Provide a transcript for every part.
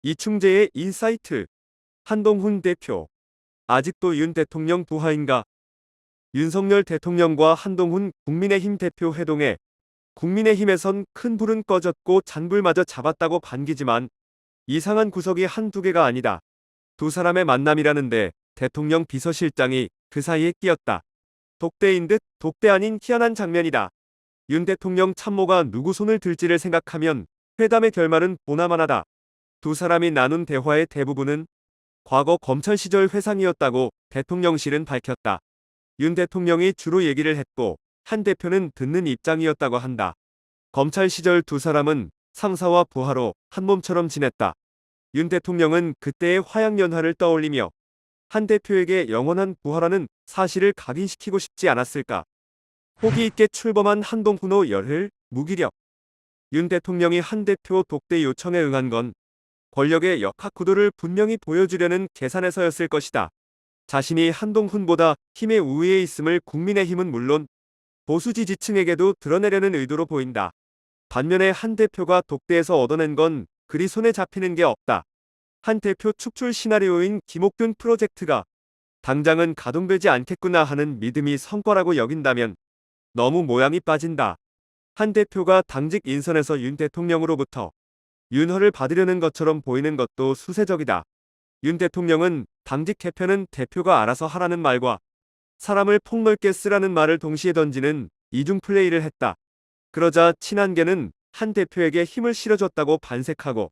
이충재의 인사이트. 한동훈 대표. 아직도 윤 대통령 부하인가? 윤석열 대통령과 한동훈 국민의힘 대표 회동에 국민의힘에선 큰 불은 꺼졌고 잔불마저 잡았다고 반기지만 이상한 구석이 한두 개가 아니다. 두 사람의 만남이라는데 대통령 비서실장이 그 사이에 끼었다. 독대인 듯 독대 아닌 희한한 장면이다. 윤 대통령 참모가 누구 손을 들지를 생각하면 회담의 결말은 보나마나다. 두 사람이 나눈 대화의 대부분은 과거 검찰 시절 회상이었다고 대통령실은 밝혔다. 윤 대통령이 주로 얘기를 했고 한 대표는 듣는 입장이었다고 한다. 검찰 시절 두 사람은 상사와 부하로 한몸처럼 지냈다. 윤 대통령은 그때의 화양연화를 떠올리며 한 대표에게 영원한 부하라는 사실을 각인시키고 싶지 않았을까. 호기 있게 출범한 한동훈호 열흘 무기력. 윤 대통령이 한 대표 독대 요청에 응한 건 권력의 역학구도를 분명히 보여주려는 계산에서였을 것이다. 자신이 한동훈보다 힘의 우위에 있음을 국민의힘은 물론 보수 지지층에게도 드러내려는 의도로 보인다. 반면에 한 대표가 독대에서 얻어낸 건 그리 손에 잡히는 게 없다. 한 대표 축출 시나리오인 김옥균 프로젝트가 당장은 가동되지 않겠구나 하는 믿음이 성과라고 여긴다면 너무 모양이 빠진다. 한 대표가 당직 인선에서 윤 대통령으로부터 윤허를 받으려는 것처럼 보이는 것도 수세적이다. 윤 대통령은 당직 개편은 대표가 알아서 하라는 말과 사람을 폭넓게 쓰라는 말을 동시에 던지는 이중 플레이를 했다. 그러자 친한계는 한 대표에게 힘을 실어줬다고 반색하고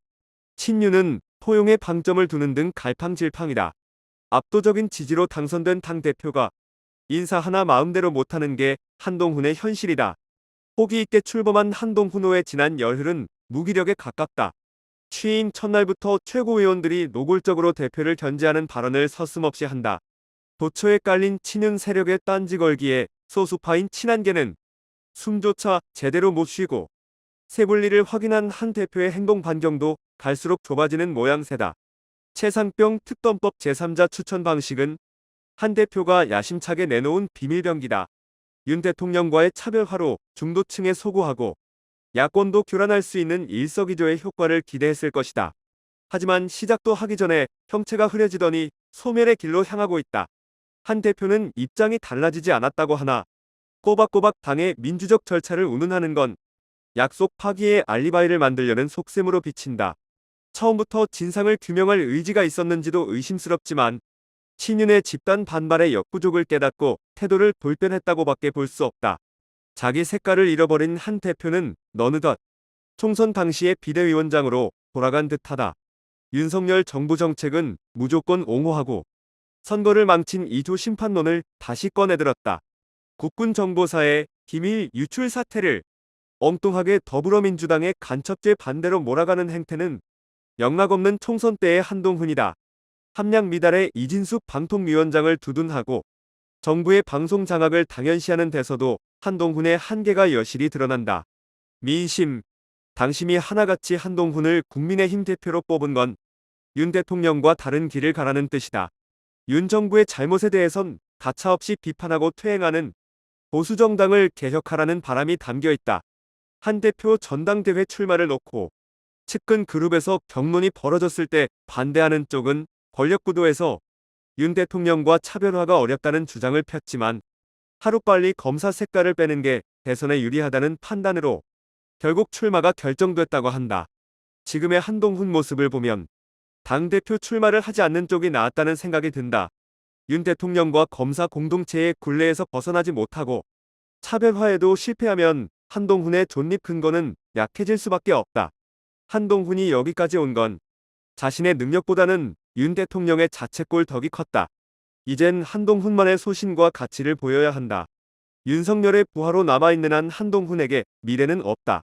친윤은 포용에 방점을 두는 등 갈팡질팡이다. 압도적인 지지로 당선된 당 대표가 인사 하나 마음대로 못하는 게 한동훈의 현실이다. 호기 있게 출범한 한동훈호의 지난 열흘은 무기력에 가깝다. 취임 첫날부터 최고위원들이 노골적으로 대표를 견제하는 발언을 서슴없이 한다. 도처에 깔린 친윤 세력의 딴지 걸기에 소수파인 친한계는 숨조차 제대로 못 쉬고 세불리를 확인한 한 대표의 행동 반경도 갈수록 좁아지는 모양새다. 최상병 특검법 제3자 추천 방식은 한 대표가 야심차게 내놓은 비밀병기다. 윤 대통령과의 차별화로 중도층에 소구하고 야권도 교란할 수 있는 일석이조의 효과를 기대했을 것이다. 하지만 시작도 하기 전에 형체가 흐려지더니 소멸의 길로 향하고 있다. 한 대표는 입장이 달라지지 않았다고 하나 꼬박꼬박 당의 민주적 절차를 운운하는 건 약속 파기의 알리바이를 만들려는 속셈으로 비친다. 처음부터 진상을 규명할 의지가 있었는지도 의심스럽지만 친윤의 집단 반발의 역부족을 깨닫고 태도를 돌변했다고밖에 볼 수 없다. 자기 색깔을 잃어버린 한 대표는 어느덧 총선 당시의 비대위원장으로 돌아간 듯하다. 윤석열 정부 정책은 무조건 옹호하고 선거를 망친 2조 심판론을 다시 꺼내들었다. 국군정보사의 기밀 유출 사태를 엉뚱하게 더불어민주당의 간첩죄 반대로 몰아가는 행태는 영락없는 총선 때의 한동훈이다. 함량 미달의 이진숙 방통위원장을 두둔하고 정부의 방송 장악을 당연시하는 데서도 한동훈의 한계가 여실히 드러난다. 민심, 당심이 하나같이 한동훈을 국민의힘 대표로 뽑은 건 윤 대통령과 다른 길을 가라는 뜻이다. 윤 정부의 잘못에 대해선 가차없이 비판하고 퇴행하는 보수정당을 개혁하라는 바람이 담겨있다. 한 대표 전당대회 출마를 놓고 측근 그룹에서 격론이 벌어졌을 때 반대하는 쪽은 권력구도에서 윤 대통령과 차별화가 어렵다는 주장을 폈지만 하루빨리 검사 색깔을 빼는 게 대선에 유리하다는 판단으로 결국 출마가 결정됐다고 한다. 지금의 한동훈 모습을 보면 당대표 출마를 하지 않는 쪽이 나았다는 생각이 든다. 윤 대통령과 검사 공동체의 굴레에서 벗어나지 못하고 차별화에도 실패하면 한동훈의 존립 근거는 약해질 수밖에 없다. 한동훈이 여기까지 온 건 자신의 능력보다는 윤 대통령의 자책골 덕이 컸다. 이젠 한동훈만의 소신과 가치를 보여야 한다. 윤석열의 부하로 남아있는 한 한동훈에게 미래는 없다.